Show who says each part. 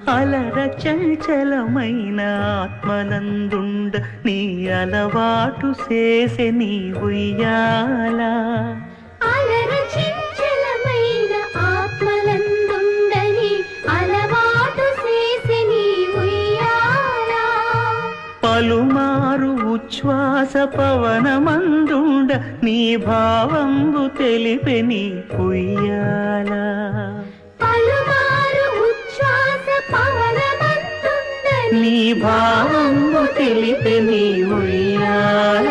Speaker 1: అలర చంచలమైన ఆత్మనందుండ నీ అలవాటు చేసే నీ ఉయ్యాల.
Speaker 2: అలర చంచలమైన ఆత్మనందుండని అలవాటు చేసే నీ ఉయ్యాల.
Speaker 1: పలుమారు ఉచ్ఛ్వాస పవనమందుండ నీ భావంబు తెలిపే నీ ఉయ్యాల.
Speaker 2: పలుమారు ఉచ్ఛ్వాస పవనమందుండని
Speaker 1: నీ భావంబు తెలిపే నీ ఉయ్యాల.